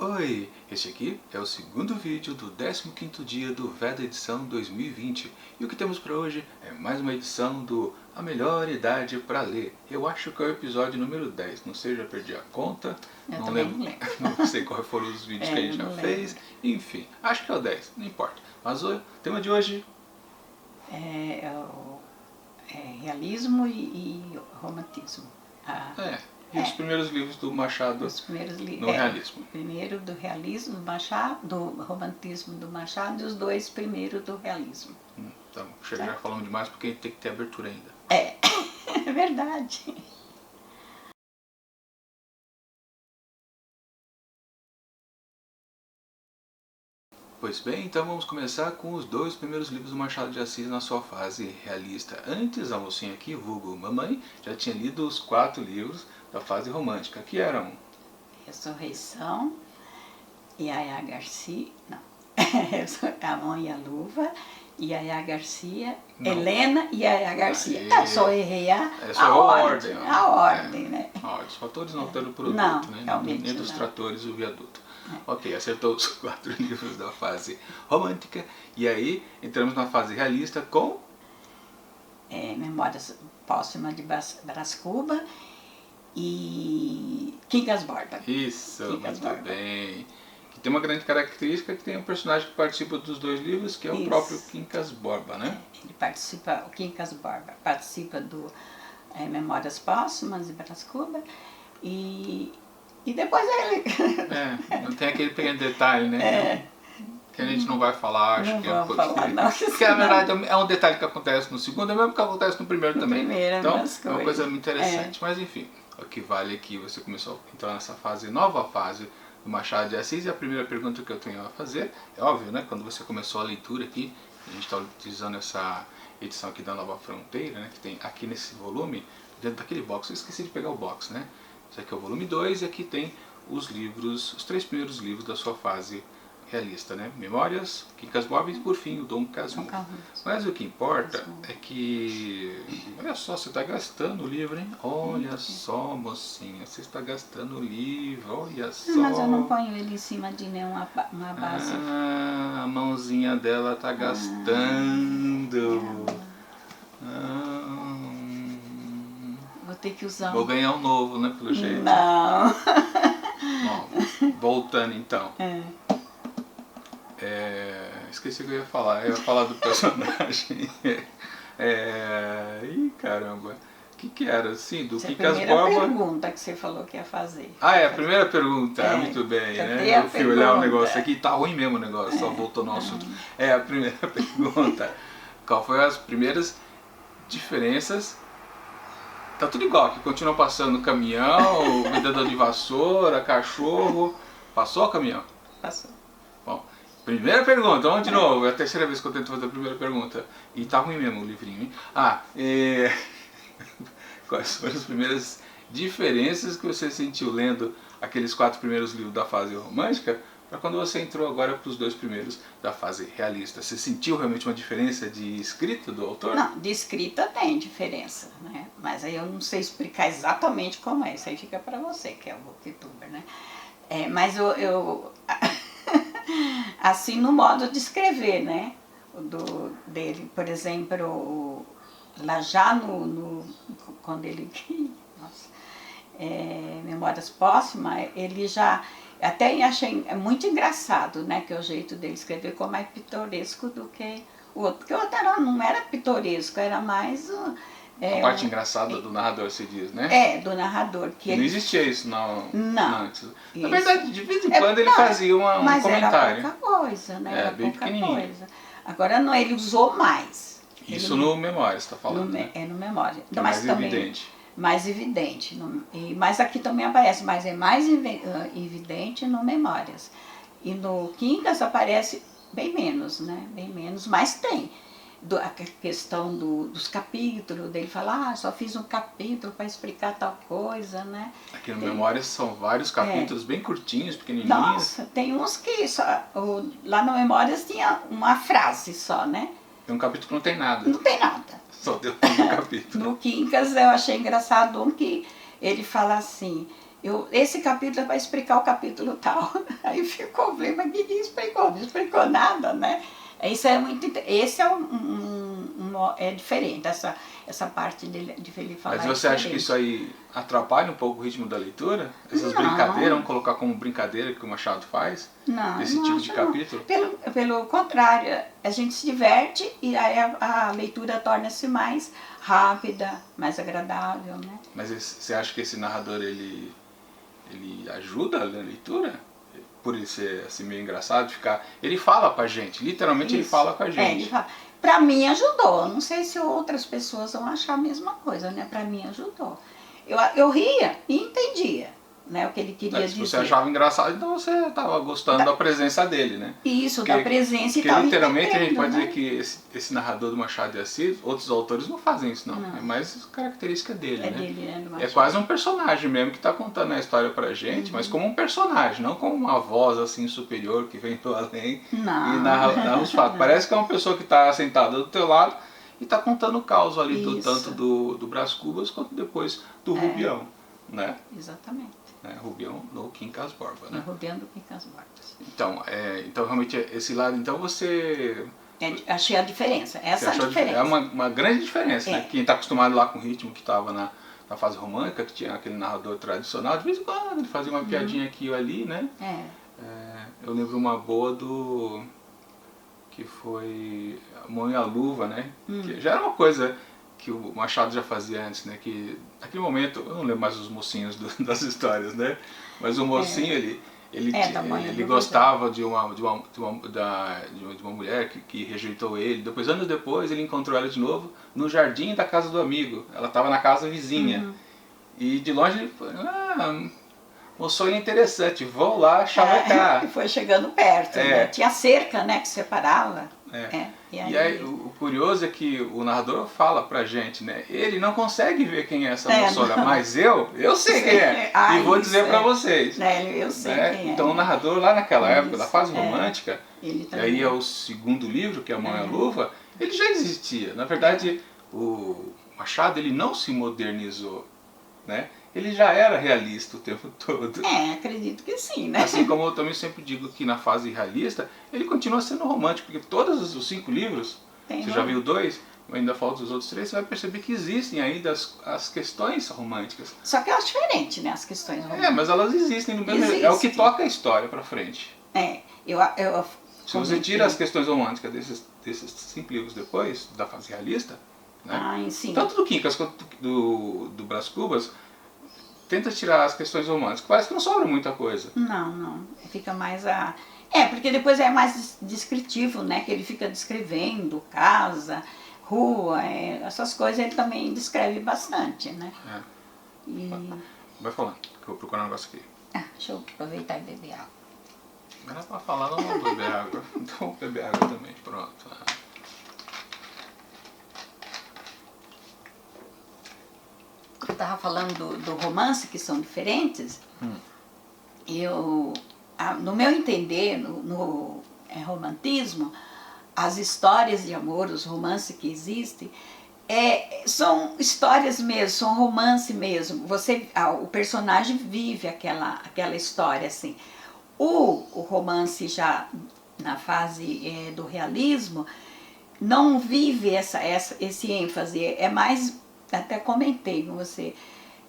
Oi, este aqui é o segundo vídeo do 15º dia do Veda Edição 2020 e o que temos para hoje é mais uma edição do A Melhor Idade para Ler. Eu acho que é o episódio número 10, não sei, já perdi a conta, não lembro. Não sei quais foram os vídeos que a gente já fez, enfim, acho que é o 10, não importa. Mas o tema de hoje é realismo e romantismo. E os primeiros livros do Machado no realismo. Primeiro do realismo do Machado, do romantismo do Machado e os dois primeiros do realismo. Então, já falamos demais porque tem que ter abertura ainda. É verdade. Pois bem, então vamos começar com os dois primeiros livros do Machado de Assis na sua fase realista. Antes, a mocinha aqui, vulgo mamãe, já tinha lido os 4 livros da fase romântica, que eram Ressurreição, Yaya Garcia, não, A Mão e a Luva, Yaya Garcia, não. Helena e Yaya Garcia. Só errei a ordem. A ordem, né? Os fatores não alternam o produto, não, né? Nem dos tratores o viaduto. Ok, acertou os 4 livros da fase romântica. E aí, entramos na fase realista com Memórias Póstumas de Brás Cubas e Quincas Borba. Isso, muito bem. Que tem uma grande característica que tem um personagem que participa dos 2 livros, que é o próprio Quincas Borba, né? Ele participa, o Quincas Borba participa do Memórias Póstumas de Brás Cubas e depois ele... não tem aquele pequeno detalhe, né? Que a gente não vai falar, acho que é um pouquinho. Porque na verdade é um detalhe que acontece no segundo, é mesmo que acontece no primeiro também. Então é uma coisa muito interessante. Mas enfim, o que vale é que você começou a entrar nessa nova fase do Machado de Assis. E a primeira pergunta que eu tenho a fazer, é óbvio, né? Quando você começou a leitura aqui, a gente está utilizando essa edição aqui da Nova Fronteira, né? Que tem aqui nesse volume, dentro daquele box, eu esqueci de pegar o box, né? Esse aqui é o volume 2 e aqui tem os 3 primeiros livros da sua fase realista, né? Memórias, Quincas Borba e por fim o Dom Casmurro. Mas o que importa é que, olha só, você está gastando o livro, hein? Olha só, mocinha, você está gastando o livro, olha só. Mas eu não ponho ele em cima de nenhuma base. A mãozinha dela está gastando. Vou ter que usar Vou ganhar um novo, né, pelo jeito. Não. Bom, voltando então. Esqueci o que eu ia falar. Eu ia falar do personagem. Ih, caramba. O que era? Assim, do Quincas Borba. A primeira pergunta que você falou que ia fazer. A primeira pergunta. Muito bem, né? Eu fui olhar o negócio aqui, tá ruim mesmo o negócio, só voltou no assunto. A primeira pergunta. Qual foi as primeiras diferenças? Tá tudo igual, que continua passando caminhão, vendedor de vassoura, cachorro. Passou o caminhão? Passou. Bom, primeira pergunta, vamos de novo. É a terceira vez que eu tento fazer a primeira pergunta. E tá ruim mesmo o livrinho, hein? Quais foram as primeiras diferenças que você sentiu lendo aqueles 4 primeiros livros da fase romântica para quando você entrou agora para os 2 primeiros da fase realista? Você sentiu realmente uma diferença de escrita do autor? Não, de escrita tem diferença, né? Mas aí eu não sei explicar exatamente como é. Isso aí fica para você, que é o booktuber, né? Mas eu assim, no modo de escrever, né? Dele, por exemplo, lá já quando ele... Nossa, Memórias Póstumas, ele já... Até achei muito engraçado, né? Que o jeito dele escrever ficou mais pitoresco do que o outro. Porque o outro não era pitoresco, era mais... a parte engraçada do narrador, você diz, né? Do narrador. Que não existia isso não antes. Na verdade, de vez em quando ele fazia um comentário. Mas era pouca coisa, né? Era bem pouca pequenininho. Coisa. Agora não, ele usou mais. Isso no Memórias, você está falando, né? No Memórias. Que é mais evidente. Mais evidente. Mas aqui também aparece, mas é mais evidente no Memórias. E no Quincas aparece bem menos, né? Bem menos, mas tem. A questão dos capítulos, dele falar, só fiz um capítulo para explicar tal coisa, né? Aqui no Memórias são vários capítulos bem curtinhos, pequenininhos. Nossa, tem uns que lá no Memórias tinha uma frase só, né? Tem um capítulo que não tem nada. Não tem nada. Só deu um capítulo. No Quincas eu achei engraçado que ele fala assim, esse capítulo é para explicar o capítulo tal. Aí ficou, falei, mas o que explicou? Não explicou nada, né? Isso é muito, esse é é diferente, essa parte de ele falar. Mas você acha que isso aí atrapalha um pouco o ritmo da leitura? Essas brincadeiras, vamos colocar como brincadeira que o Machado faz? Não, desse tipo de capítulo? Pelo contrário, a gente se diverte e aí a leitura torna-se mais rápida, mais agradável, né? Mas você acha que esse narrador, ele ajuda a leitura? Por ele ser assim meio engraçado, ele fala com a gente, literalmente. Isso. Ele fala com a gente. Ele fala. Pra mim ajudou, não sei se outras pessoas vão achar a mesma coisa, né? Pra mim ajudou. Eu ria e entendia, né, o que ele queria dizer. Se você achava engraçado, então você estava gostando da presença dele, né? Isso, da presença e tal. Porque literalmente a gente pode dizer que esse narrador do Machado de Assis, outros autores não fazem isso, não. É mais característica dele, né? Dele, né? É quase um personagem mesmo que está contando a história pra gente, mas como um personagem, não como uma voz assim superior que vem do além e narra os fatos. Parece que é uma pessoa que está sentada do teu lado e está contando o caos ali, tanto do Brás Cubas quanto depois do Rubião, né? Exatamente. Rubião do Quincas Borba, né? Rubião do Quincas Borba. Então realmente esse lado, então você... achei a diferença, essa é a diferença. É uma grande diferença, né? Quem está acostumado lá com o ritmo que estava na fase romântica, que tinha aquele narrador tradicional, de vez em quando ele fazia uma piadinha aqui ou ali, né? Eu lembro uma boa que foi a Mão e a Luva, né? Que já era uma coisa que o Machado já fazia antes, né? Que naquele momento, eu não lembro mais os mocinhos das histórias, né? Mas o mocinho, ele gostava de uma mulher que rejeitou ele. Depois, anos depois, ele encontrou ela de novo no jardim da casa do amigo. Ela estava na casa vizinha. E de longe ele falou, um sonho interessante, vou lá chavecar. E foi chegando perto, né? Tinha cerca, né, que separava. E aí o curioso é que o narrador fala pra gente, né? Ele não consegue ver quem é essa moçona, mas eu sei quem é. E vou dizer pra vocês. Eu sei quem é. Então o narrador lá naquela época, da fase romântica, e aí é o segundo livro, que é A Mão e a Luva, ele já existia. Na verdade, o Machado, ele não se modernizou, né? Ele já era realista o tempo todo. Acredito que sim, né? Assim como eu também sempre digo que na fase realista, ele continua sendo romântico, porque todos os 5 livros, você já viu 2, ainda faltam os outros 3, você vai perceber que existem ainda as questões românticas. Só que elas diferentes, né, as questões românticas. Mas elas existem no mesmo. É o que toca a história pra frente. Se você tira as questões românticas desses 5 livros depois, da fase realista, né? Tanto do Quincas quanto do Brás Cubas, tenta tirar as questões românticas. Parece que não sobra muita coisa. Não. Fica mais porque depois é mais descritivo, né? Que ele fica descrevendo casa, rua, essas coisas ele também descreve bastante, né? Vai falando, que eu vou procurar um negócio aqui. Deixa eu aproveitar e beber água. Não era pra falar, não vou beber água. Então vou beber água também, pronto. Eu estava falando do romance, que são diferentes. No meu entender, no romantismo, as histórias de amor, os romances que existem, são histórias mesmo, são romance mesmo. O personagem vive aquela história assim. O romance já na fase do realismo não vive esse ênfase, é mais, até comentei com você,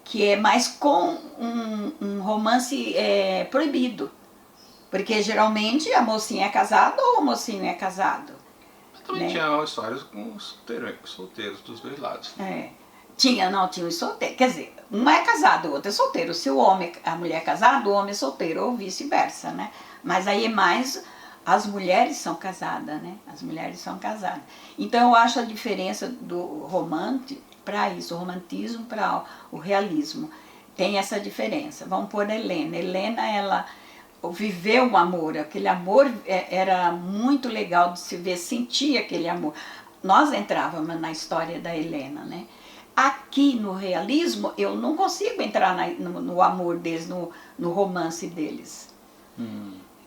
que é mais com um romance proibido. Porque geralmente a mocinha é casada ou o mocinho é casado. Também tinha histórias com solteiros dos dois lados. Tinha os solteiros. Quer dizer, um é casado, o outro é solteiro. Se a mulher é casada, o homem é solteiro, ou vice-versa, né? Mas aí é mais as mulheres são casadas, né? As mulheres são casadas. Então eu acho a diferença do romance para isso, o romantismo para o realismo. Tem essa diferença. Vamos pôr a Helena. Helena, ela viveu o amor. Aquele amor era muito legal de se ver, sentir aquele amor. Nós entrávamos na história da Helena, né? Aqui no realismo, eu não consigo entrar no amor deles, no romance deles.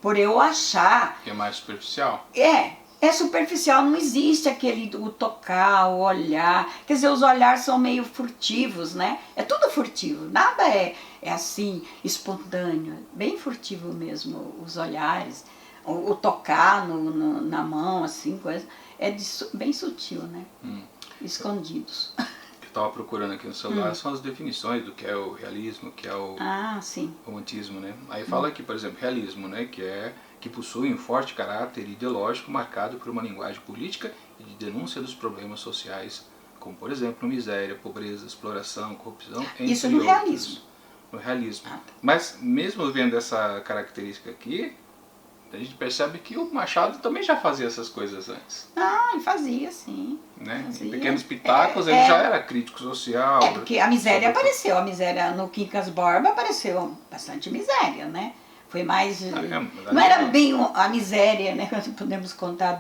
Por eu achar... Que é mais superficial? É superficial, não existe aquele o tocar, o olhar. Quer dizer, os olhares são meio furtivos, né? É tudo furtivo, nada é assim, espontâneo. Bem furtivo mesmo, os olhares. O tocar na mão, assim, coisa. Bem sutil, né? Escondidos. Eu estava procurando aqui no celular, são as definições do que é o realismo, que é o romantismo, né? Aí fala aqui, por exemplo, realismo, né? Que possui um forte caráter ideológico marcado por uma linguagem política e de denúncia dos problemas sociais, como, por exemplo, miséria, pobreza, exploração, corrupção, entre Isso no outros. realismo. No realismo. Mas, mesmo vendo essa característica aqui, a gente percebe que o Machado também já fazia essas coisas antes. Ah, ele fazia, sim. Né? Fazia. Em pequenos pitacos ele já era crítico social. É porque a miséria apareceu, a miséria no Quincas Borba apareceu bastante miséria, né? Foi mais... não era bem a miséria, né? Podemos contar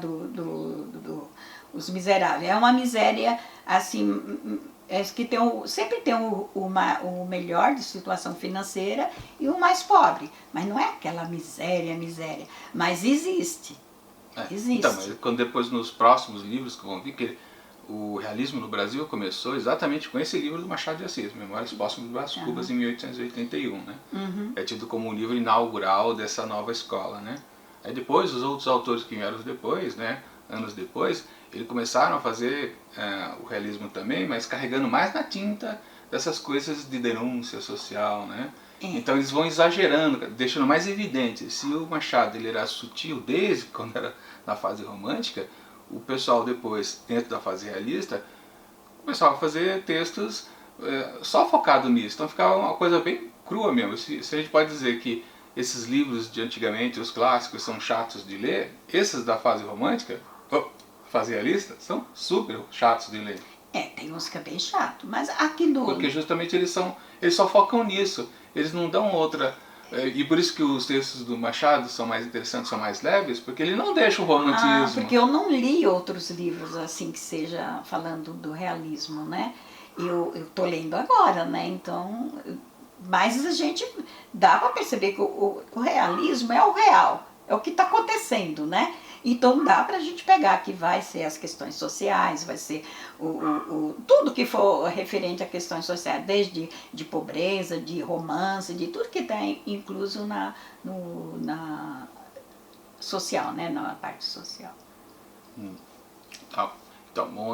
os miseráveis. É uma miséria, assim, que sempre tem o melhor de situação financeira e o mais pobre. Mas não é aquela miséria. Mas existe. Existe. Então, mas depois nos próximos livros que vão vir, que o realismo no Brasil começou exatamente com esse livro do Machado de Assis, Memórias Póstumas de Brás Cubas, em 1881, né? É tido como um livro inaugural dessa nova escola, né? Aí depois, os outros autores que vieram depois, né, anos depois, eles começaram a fazer o realismo também, mas carregando mais na tinta dessas coisas de denúncia social, né? Então eles vão exagerando, deixando mais evidente. Se o Machado ele era sutil desde quando era na fase romântica, o pessoal depois, dentro da fase realista, começava a fazer textos só focado nisso. Então ficava uma coisa bem crua mesmo. Se a gente pode dizer que esses livros de antigamente, os clássicos, são chatos de ler, esses da fase romântica, fase realista, são super chatos de ler. Tem uns que é bem chato, mas aqui no... Porque justamente eles só focam nisso. Eles não dão outra... E por isso que os textos do Machado são mais interessantes, são mais leves, porque ele não deixa o romantismo. Porque eu não li outros livros assim que seja falando do realismo, né? Eu tô lendo agora, né? Então, mas a gente dá para perceber que o realismo é o real, é o que está acontecendo, né? Então dá para a gente pegar que vai ser as questões sociais, vai ser tudo que for referente a questões sociais, desde de pobreza, de romance, de tudo que está incluso na social, né? Na parte social.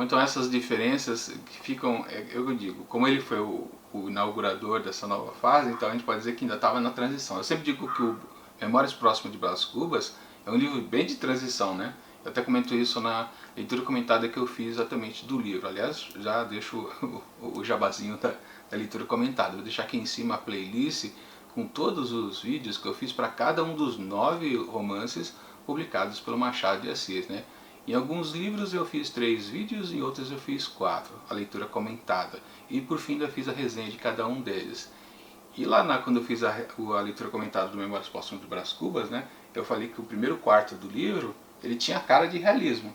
Então essas diferenças que ficam, eu digo, como ele foi o inaugurador dessa nova fase, então a gente pode dizer que ainda estava na transição. Eu sempre digo que o Memórias Póstumas de Brás Cubas é um livro bem de transição, né? Eu até comento isso na leitura comentada que eu fiz exatamente do livro. Aliás, já deixo o jabazinho da leitura comentada. Vou deixar aqui em cima a playlist com todos os vídeos que eu fiz para cada um dos 9 romances publicados pelo Machado de Assis, né? Em alguns livros eu fiz 3 vídeos, em outros eu fiz 4, a leitura comentada. E por fim eu fiz a resenha de cada um deles. E lá quando eu fiz a leitura comentada do Memórias Póstumas de Brás Cubas, né? Eu falei que o primeiro quarto do livro, ele tinha cara de realismo,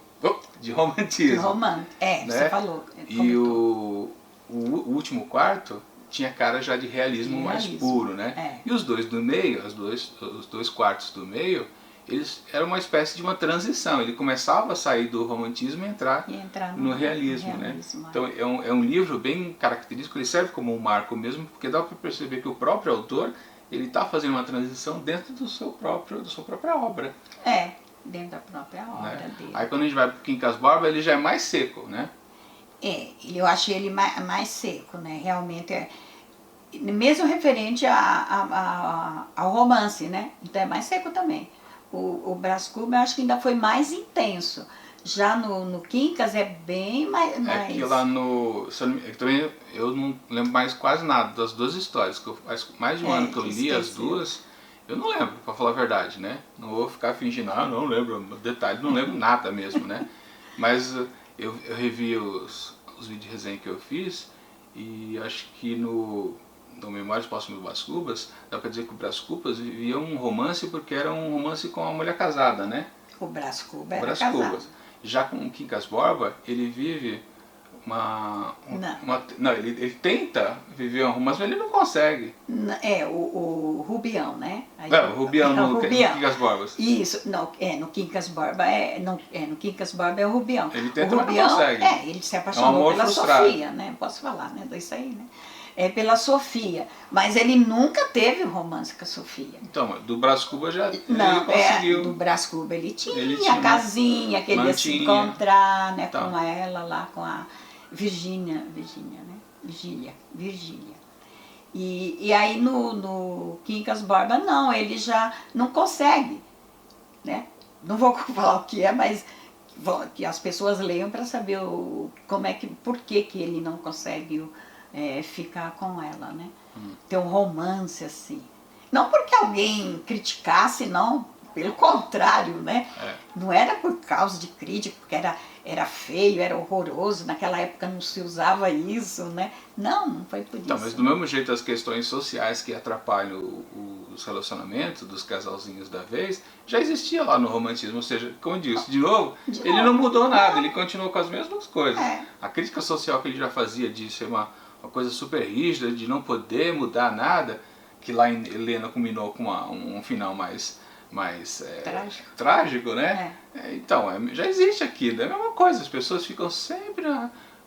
de romantismo. De romance, né? Você falou. E o último quarto tinha cara já de realismo mais puro, né? E os dois do meio, os dois quartos do meio, eles eram uma espécie de uma transição. Ele começava a sair do romantismo e entrar no realismo, né? Então é um livro bem característico, ele serve como um marco mesmo, porque dá para perceber que o próprio autor ele está fazendo uma transição dentro da sua própria obra. Dentro da própria obra dele. Aí quando a gente vai para o Quincas Borba, ele já é mais seco, né? Eu achei ele mais seco, né? Realmente mesmo referente ao romance, né? Então é mais seco também. O Brás Cubas eu acho que ainda foi mais intenso. Já no Quincas é bem mais... É que lá também eu não lembro mais quase nada das duas histórias, que faz mais de um ano que eu li as duas, eu não lembro, para falar a verdade, né? Não vou ficar fingindo, não lembro detalhe, não lembro nada mesmo, né? Mas eu revi os vídeos de resenha que eu fiz e acho que no Memórias Póstumas de Brás Cubas, dá para dizer que o Brás Cubas vivia um romance porque era um romance com uma mulher casada, né? O Brás Cubas era casado. Já com o Quincas Borba, ele vive Não, ele tenta viver um romance, mas ele não consegue. O Rubião, né? Aí, o Rubião no Quincas Borbas. Isso, no Quincas Borba no Quincas Borba é o Rubião. Ele tenta, o Rubião, mas não consegue. Ele se apaixonou pela Sofia, né? Posso falar, né? Disso aí, né? Pela Sofia, mas ele nunca teve um romance com a Sofia. Então, do Brás Cubas já ele conseguiu. Do Brás Cubas ele tinha a casinha que ele ia se encontrar, né, com ela lá, com a Virgínia, né? Virgília. E aí no Quincas Borba não, ele já não consegue, né? Não vou falar o que é, mas que as pessoas leiam para saber por que ele não consegue ficar com ela, né? Ter um romance assim. Não porque alguém criticasse, não, pelo contrário, né? Não era por causa de crítica, porque era feio, era horroroso, naquela época não se usava isso, né? Não foi por isso. Então, mas do mesmo jeito as questões sociais que atrapalham os relacionamentos dos casalzinhos da vez, já existia lá no romantismo, ou seja, como eu disse, de novo, ele não mudou nada, ele continuou com as mesmas coisas. A crítica social que ele já fazia disso é uma coisa super rígida, de não poder mudar nada, que lá em Helena culminou com um final mais trágico, né? Então, já existe aqui, é a mesma coisa, as pessoas ficam sempre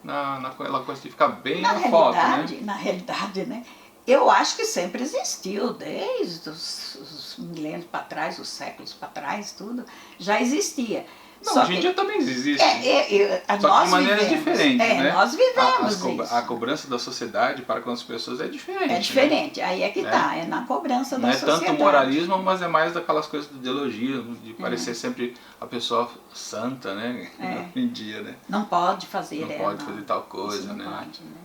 naquela coisa de ficar bem na foto, né? Na realidade, né? Eu acho que sempre existiu, desde os milênios para trás, os séculos para trás, tudo, já existia. Não, hoje em dia também existe. Só que de maneiras diferentes, né? Nós vivemos isso. A cobrança da sociedade para com as pessoas é diferente. É diferente, né? Aí é que tá, é na cobrança da sociedade. Não é tanto moralismo, mas é mais daquelas coisas de ideologia, de parecer sempre a pessoa santa, né? Hoje em dia, né? Não pode fazer Não pode fazer tal coisa, né? Não pode, né?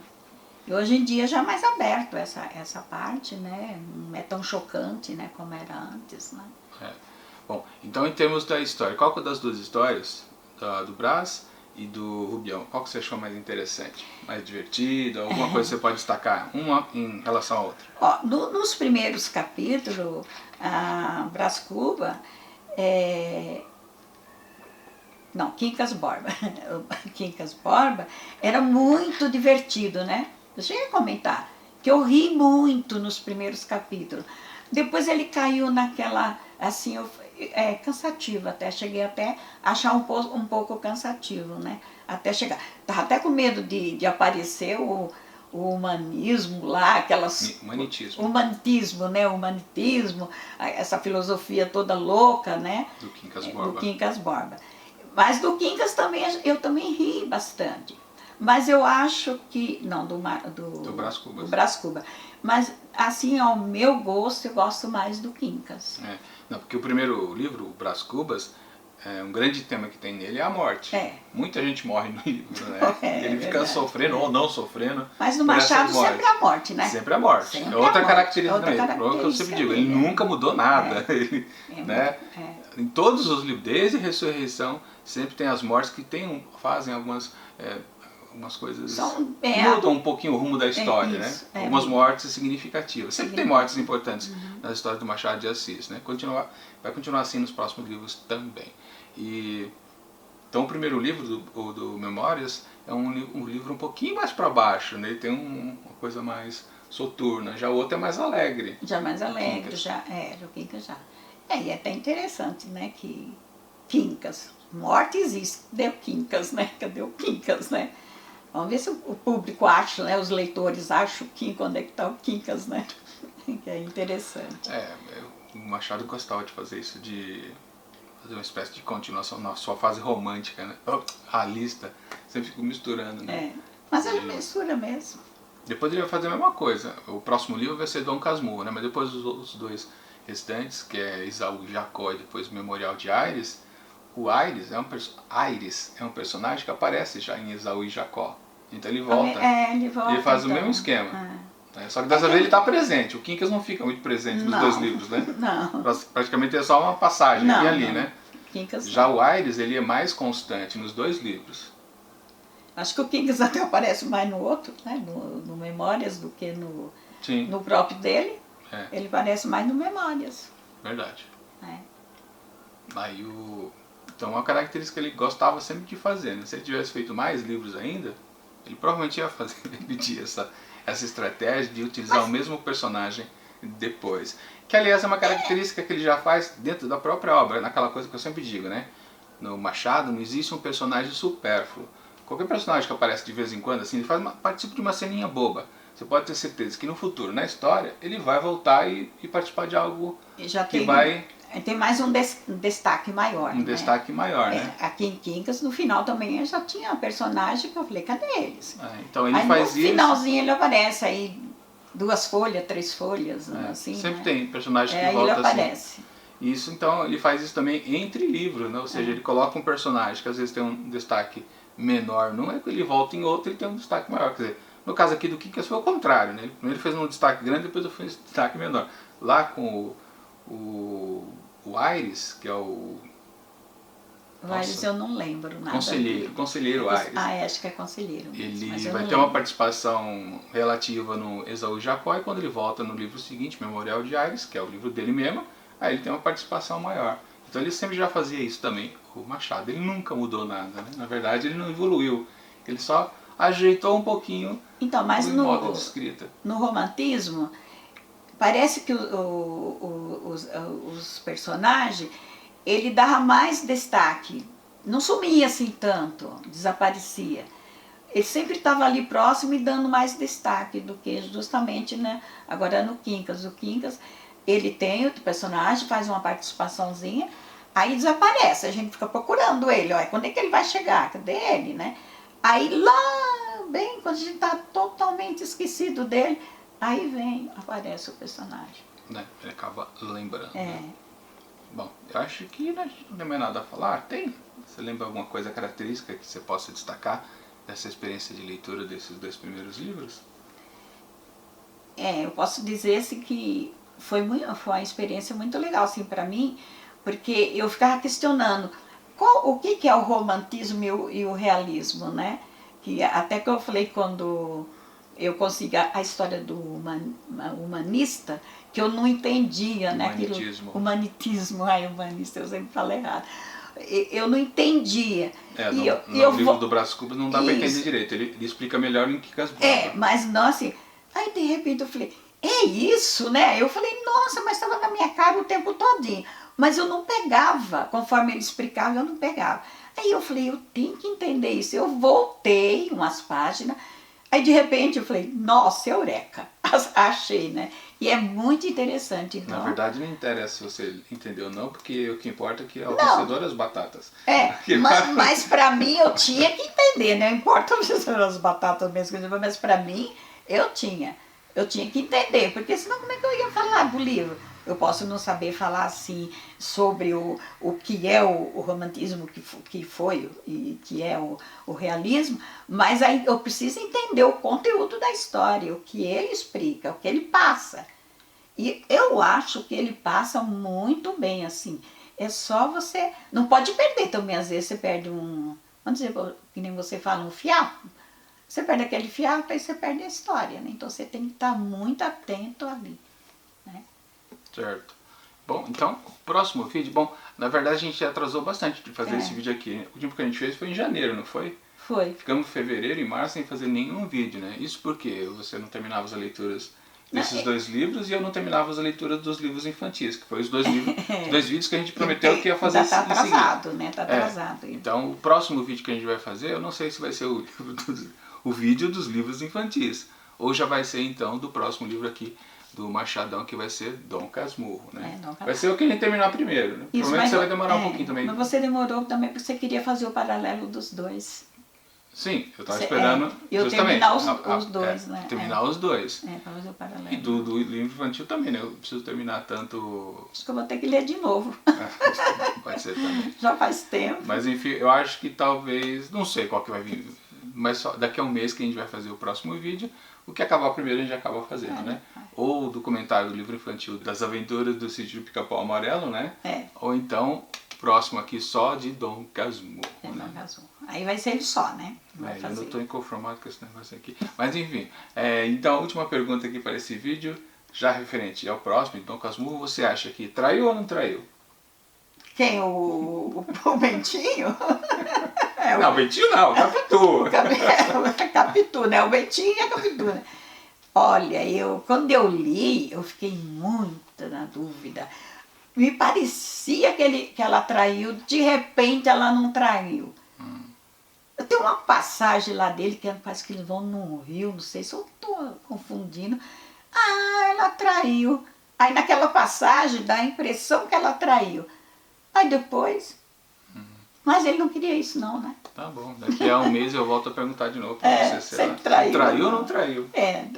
E hoje em dia já é mais aberto essa parte, né? Não é tão chocante, né, como era antes, né? Bom, então em termos da história, qual das duas histórias, do Brás e do Rubião, qual que você achou mais interessante, mais divertida, alguma coisa que você pode destacar, uma em relação à outra? Nos primeiros capítulos, a Brás Cubas, Quincas Borba, Quincas Borba era muito divertido, né? Eu cheguei a comentar que eu ri muito nos primeiros capítulos. Depois ele caiu naquela, assim, cansativo até, cheguei até a achar um pouco cansativo, né? Até chegar, estava até com medo de aparecer o humanismo lá, aquelas... Humanitismo, né? Humanitismo, essa filosofia toda louca, né? Do Quincas Borba. Mas do Quincas também, eu também ri bastante. Mas eu acho que... Não, do Brás Cubas. Do Brás Cubas. Mas, assim, ao meu gosto, eu gosto mais do Quincas. Não, porque o primeiro livro, o Brás Cubas, um grande tema que tem nele é a morte. Muita gente morre no livro, né? Ele fica sofrendo ou não sofrendo. Mas no Machado sempre é a morte, né? Sempre a morte. É outra característica também. O que eu sempre digo, ele nunca mudou nada. Né? Em todos os livros, desde a Ressurreição, sempre tem as mortes que fazem algumas coisas, mudam um pouquinho o rumo da história, né? Algumas mortes significativas. Sempre tem mortes importantes na história do Machado de Assis, né? Vai continuar assim nos próximos livros também. Então o primeiro livro, do Memórias, é um livro um pouquinho mais para baixo, né? Ele tem uma coisa mais soturna, já o outro é mais alegre. Já mais alegre, o Quincas já. E é até interessante, né, que Quincas, morte existe, cadê o Quincas, né? Cadê o Quincas, né? Vamos ver se o público acha, né? Os leitores acham onde é que está o Quincas, né? Que é interessante. O Machado gostava de fazer isso, de fazer uma espécie de continuação na sua fase romântica, né? Realista, sempre fico misturando, né? Mas ele mistura mesmo. Depois ele vai fazer a mesma coisa. O próximo livro vai ser Dom Casmurro, né? Mas depois os dois restantes, que é Esaú e Jacó e depois o Memorial de Aires, o Aires é um personagem que aparece já em Esaú e Jacó. Então ele volta. Ele faz o mesmo esquema. Só que dessa vez ele está presente. O Quincas não fica muito presente nos dois livros, né? Não. Praticamente é só uma passagem aqui e ali, né? Quincas já o Aires, ele é mais constante nos dois livros. Acho que o Quincas até aparece mais no outro, né? No Memórias, do que no próprio dele. Ele aparece mais no Memórias. Verdade. Então, uma característica que ele gostava sempre de fazer, né? Se ele tivesse feito mais livros ainda, Ele provavelmente ia fazer, repetir essa estratégia de utilizar o mesmo personagem depois. Que, aliás, é uma característica que ele já faz dentro da própria obra, naquela coisa que eu sempre digo, né? No Machado não existe um personagem supérfluo. Qualquer personagem que aparece de vez em quando, assim, ele participa de uma ceninha boba. Você pode ter certeza que no futuro, na história, ele vai voltar e participar de algo que vai... Tem mais um destaque maior. Um destaque maior, né? Aqui em Quincas, no final também, já tinha personagem que eu falei, cadê eles? Então ele aí faz no finalzinho ele aparece, aí 2 folhas, 3 folhas, assim. Sempre né? tem personagem que volta ele aparece. Assim. Isso, então, ele faz isso também entre livros, né? Ou seja, ele coloca um personagem que às vezes tem um destaque menor, não é que ele volta em outro, ele tem um destaque maior. Quer dizer, no caso aqui do Quincas foi o contrário, né? Primeiro ele fez um destaque grande, depois eu fiz um destaque menor. Lá com o Aires, que é o... O Aires eu não lembro nada. Conselheiro Aires. Acho que é conselheiro. Ele vai ter uma participação relativa no Esaú e Jacó, e quando ele volta no livro seguinte, Memorial de Aires, que é o livro dele mesmo, aí ele tem uma participação maior. Então ele sempre já fazia isso também, o Machado. Ele nunca mudou nada, né? Na verdade ele não evoluiu, ele só ajeitou um pouquinho mas o modo de escrita. No romantismo, parece que os personagens, ele dava mais destaque, não sumia assim tanto, desaparecia. Ele sempre estava ali próximo e dando mais destaque do que justamente, né? Agora no Quincas, o Quincas, ele tem outro personagem, faz uma participaçãozinha, aí desaparece, a gente fica procurando ele, olha, quando é que ele vai chegar? Cadê ele, né? Aí lá, bem, quando a gente está totalmente esquecido dele, aí aparece o personagem. Ele acaba lembrando. Né? Bom, eu acho que não tem mais nada a falar. Tem? Você lembra alguma coisa característica que você possa destacar dessa experiência de leitura desses 2 primeiros livros? Eu posso dizer assim, que foi uma experiência muito legal assim, para mim, porque eu ficava questionando o que é o romantismo e o realismo, né? Que até que eu falei quando eu consegui a história do humanista, que eu não entendia, né? Humanitismo, humanista, eu sempre falei errado. Eu não entendia. No livro do Brás Cubas não dá para entender direito, ele explica melhor em Quincas Borba. Mas nossa, aí de repente eu falei, é isso, né? Eu falei, nossa, mas estava na minha cara o tempo todinho. Mas eu não pegava, conforme ele explicava, eu não pegava. Aí eu falei, eu tenho que entender isso. Eu voltei umas páginas, aí de repente eu falei, nossa, eureka, achei, né? E é muito interessante. Então... Na verdade não interessa se você entendeu ou não, porque o que importa é que é o vencedor das batatas. Mas pra mim eu tinha que entender, né? Não importa o vencedor das batatas mesmo, mas pra mim eu tinha que entender, porque senão como é que eu ia falar do livro? Eu posso não saber falar assim sobre o que é o romantismo que foi e que é o realismo, mas aí eu preciso entender o conteúdo da história, o que ele explica, o que ele passa. E eu acho que ele passa muito bem, assim. É só você... Não pode perder também, às vezes você perde vamos dizer, que nem você fala, um fiapo. Você perde aquele fiapo, aí você perde a história, né? Então você tem que estar muito atento ali, né? Certo. Bom, então, o próximo vídeo, na verdade a gente atrasou bastante de fazer esse vídeo aqui. O último que a gente fez foi em janeiro, não foi? Foi. Ficamos em fevereiro e março sem fazer nenhum vídeo, né? Isso porque você não terminava as leituras desses 2 livros e eu não terminava as leituras dos livros infantis, que foi os 2 vídeos que a gente prometeu que ia fazer tá atrasado, né? Tá atrasado. Então, o próximo vídeo que a gente vai fazer, eu não sei se vai ser o vídeo dos livros infantis, ou já vai ser então do próximo livro aqui, do Machadão, que vai ser Dom Casmurro, né? Vai ser o que a gente terminar primeiro, né? Provavelmente você vai demorar um pouquinho também. Mas você demorou também porque você queria fazer o paralelo dos 2. Sim, eu estava esperando eu terminar os 2, né? Terminar os 2. Para fazer o paralelo. E do livro infantil também, né? Eu preciso terminar tanto... Acho que eu vou ter que ler de novo. Pode ser também. Já faz tempo. Mas enfim, eu acho que talvez... Não sei qual que vai vir, mas só daqui a um mês que a gente vai fazer o próximo vídeo. O que acabar primeiro a gente acaba fazendo, né? Ou o documentário do livro infantil das aventuras do sítio do Pica-Pau Amarelo, né? Ou então, próximo aqui só de Dom Casmurro. Dom Casmurro. Aí vai ser ele só, né? Eu não estou inconformado com esse negócio aqui. Mas enfim, então a última pergunta aqui para esse vídeo, já referente ao próximo, Dom Casmurro, você acha que traiu ou não traiu? Quem? O Bentinho? Não, o Bentinho não, o Capitu. Capitu, né? O Bentinho e a Capitu, né? Olha, quando eu li, eu fiquei muito na dúvida. Me parecia que ela traiu, de repente ela não traiu. Tem uma passagem lá dele que parece que eles vão num rio, não sei se eu estou confundindo. Ah, ela traiu. Aí naquela passagem dá a impressão que ela traiu. Aí depois... Mas ele não queria isso não, né? Tá bom, daqui a um mês eu volto a perguntar de novo para você se ela traiu ou não traiu.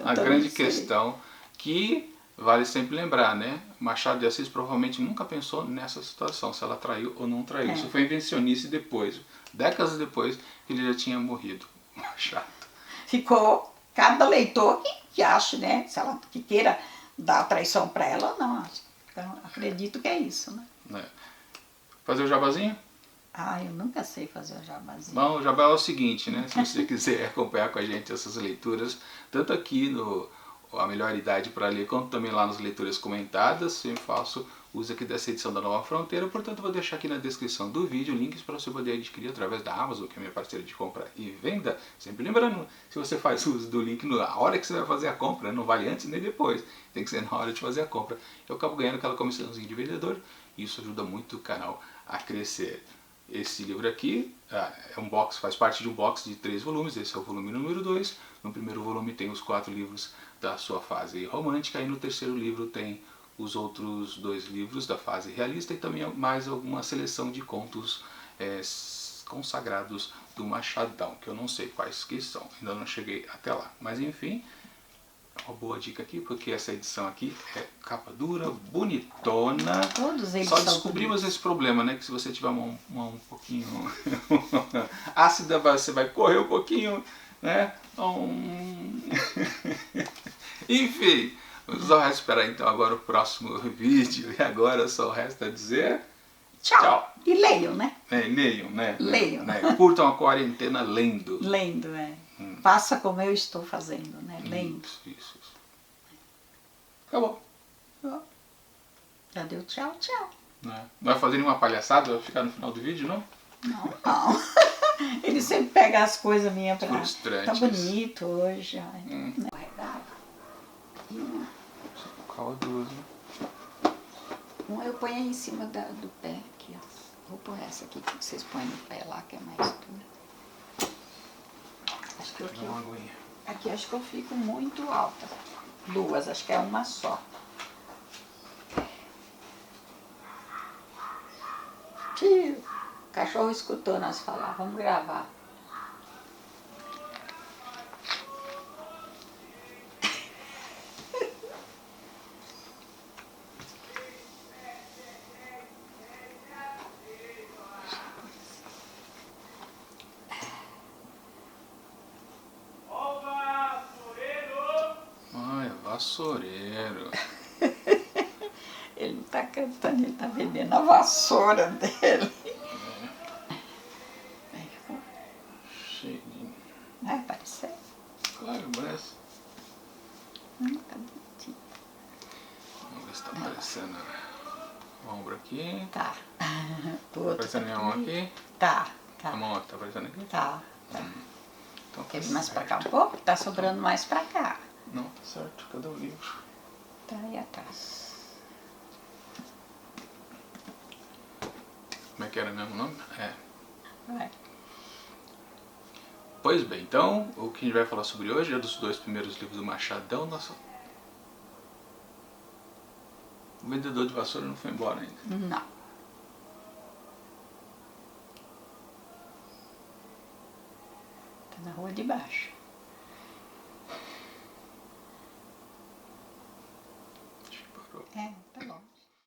A grande questão que vale sempre lembrar, né? Machado de Assis provavelmente nunca pensou nessa situação, se ela traiu ou não traiu. Isso foi invencionice depois, décadas depois que ele já tinha morrido. Machado. Ficou cada leitor que acha, né? Se ela que queira dar traição para ela, não. Então, acredito que é isso, né? Fazer o jabazinho? Ah, eu nunca sei fazer o jabazinho. Bom, o jabá é o seguinte, né? Se você quiser acompanhar com a gente essas leituras, tanto aqui no A Melhor Idade para Ler, quanto também lá nas leituras comentadas, sempre faço uso aqui dessa edição da Nova Fronteira, portanto vou deixar aqui na descrição do vídeo links para você poder adquirir através da Amazon, que é minha parceira de compra e venda. Sempre lembrando, se você faz uso do link na hora que você vai fazer a compra, não vale antes nem depois, tem que ser na hora de fazer a compra. Eu acabo ganhando aquela comissãozinha de vendedor e isso ajuda muito o canal a crescer. Esse livro aqui é um box, faz parte de um box de 3 volumes, esse é o volume número 2. No primeiro volume tem os 4 livros da sua fase romântica e no terceiro livro tem os outros 2 livros da fase realista e também mais alguma seleção de contos consagrados do Machadão, que eu não sei quais que são, ainda não cheguei até lá. Mas enfim, uma boa dica aqui, porque essa edição aqui é capa dura, bonitona. Todos eles só descobrimos esse problema, né? Que se você tiver uma mão um pouquinho ácida, você vai correr um pouquinho, né? Enfim, só resta esperar então agora o próximo vídeo. E agora só resta dizer... Tchau. E leiam, né? Leiam, né? Leiam. Curtam a quarentena lendo. Lendo, Faça como eu estou fazendo, né? Lendo. Isso. Acabou. Já deu tchau. Não vai fazer nenhuma palhaçada? Vai ficar no final do vídeo, não? Não. Ele sempre pega as coisas minhas pra... Frustrantes. Tá bonito hoje. Qual duas, né? Uma eu ponho aí em cima do pé aqui, ó. Vou pôr essa aqui que vocês põem no pé lá, que é mais dura. Acho que aqui acho que eu fico muito alta. 2, acho que é uma só. Tio, o cachorro escutou nós falar, vamos gravar. Vassoureiro. Ele não tá cantando, ele tá vendendo a vassoura dele. Cheirinho. Vai aparecer? Claro, parece. Tá bonitinho. Vamos ver se tá aparecendo o ombro aqui. Tá. Tá aparecendo minha mão aqui? Tá. A mão tá aparecendo aqui? Tá. Então, quer vir mais pra cá um pouco? Tá sobrando mais pra cá. Não, tá certo. Cadê o livro? Tá aí atrás. Como é que era mesmo o nome? Vai. Pois bem, então, o que a gente vai falar sobre hoje é dos 2 primeiros livros do Machadão. Nossa, o vendedor de vassoura não foi embora ainda. Não. Tá na rua de baixo. Acho que parou. Tá bom.